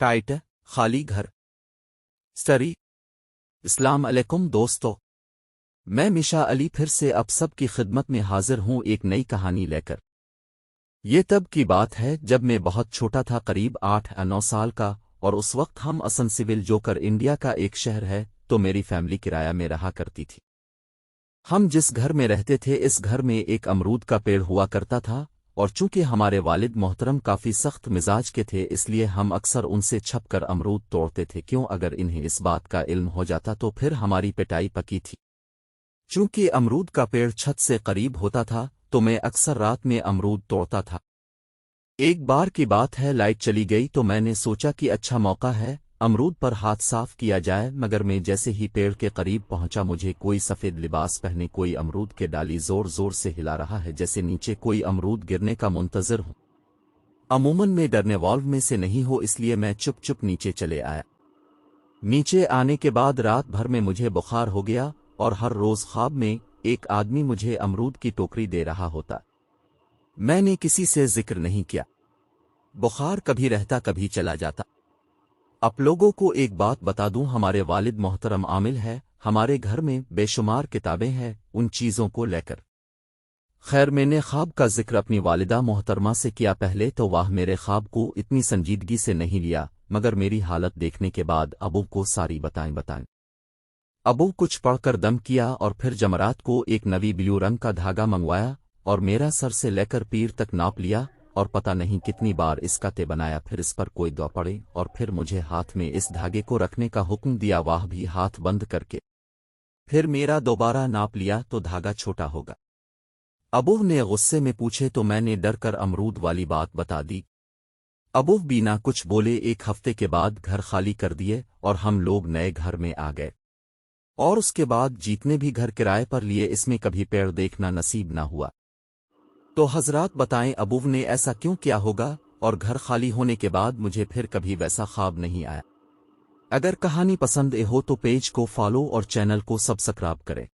Title खाली घर story. अस्सलाम अलैकुम दोस्तों, मैं मिशा अली फिर से अब सब की खिदमत में हाजिर हूं एक नई कहानी लेकर। ये तब की बात है जब मैं बहुत छोटा था, करीब 8 या 9 साल का, और उस वक्त हम असम सिविल जोकर इंडिया का एक शहर है, तो मेरी फैमिली किराया में रहा करती थी। हम जिस घर में रहते थे इस घर में एक अमरूद का पेड़ हुआ करता था, और चूंकि हमारे वालिद मोहतरम काफ़ी सख्त मिजाज के थे इसलिए हम अक्सर उनसे छपकर अमरूद तोड़ते थे। क्यों? अगर इन्हें इस बात का इल्म हो जाता तो फिर हमारी पिटाई पकी थी। चूंकि अमरूद का पेड़ छत से करीब होता था तो मैं अक्सर रात में अमरूद तोड़ता था। एक बार की बात है, लाइट चली गई तो मैंने सोचा कि अच्छा मौका है, अमरूद पर हाथ साफ किया जाए। मगर मैं जैसे ही पेड़ के करीब पहुंचा मुझे कोई सफ़ेद लिबास पहने कोई अमरूद के डाली जोर जोर से हिला रहा है, जैसे नीचे कोई अमरूद गिरने का मुंतज़िर हो। अमूमन मैं डरने वाल्व में से नहीं हो, इसलिए मैं चुप चुप नीचे चले आया। नीचे आने के बाद रात भर में मुझे बुखार हो गया और हर रोज़ ख्वाब में एक आदमी मुझे अमरूद की टोकरी दे रहा होता। मैंने किसी से जिक्र नहीं किया। बुखार कभी रहता कभी चला जाता। आप लोगों को एक बात बता दूं, हमारे वालिद मोहतरम आमिल है, हमारे घर में बेशुमार किताबें हैं उन चीज़ों को लेकर। खैर, मैंने ख्वाब का जिक्र अपनी वालिदा मोहतरमा से किया पहले तो वह मेरे ख्वाब को इतनी संजीदगी से नहीं लिया, मगर मेरी हालत देखने के बाद अबू को सारी बताएं। अबू कुछ पढ़कर दम किया और फिर जमरात को एक नवी ब्लू रंग का धागा मंगवाया और मेरा सर से लेकर पीर तक नाप लिया और पता नहीं कितनी बार इसका ते बनाया। फिर इस पर कोई दुआ पड़े और फिर मुझे हाथ में इस धागे को रखने का हुक्म दिया, वह भी हाथ बंद करके। फिर मेरा दोबारा नाप लिया तो धागा छोटा होगा। अबू ने गुस्से में पूछे तो मैंने डर कर अमरूद वाली बात बता दी। अबू बिना कुछ बोले 1 हफ्ते के बाद घर खाली कर दिए और हम लोग नए घर में आ गए। और उसके बाद जितने भी घर किराए पर लिए इसमें कभी पेड़ देखना नसीब ना हुआ। तो हजरात बताएं अबू ने ऐसा क्यों किया होगा, और घर खाली होने के बाद मुझे फिर कभी वैसा ख्वाब नहीं आया। अगर कहानी पसंद हो तो पेज को फॉलो और चैनल को सब्सक्राइब करें।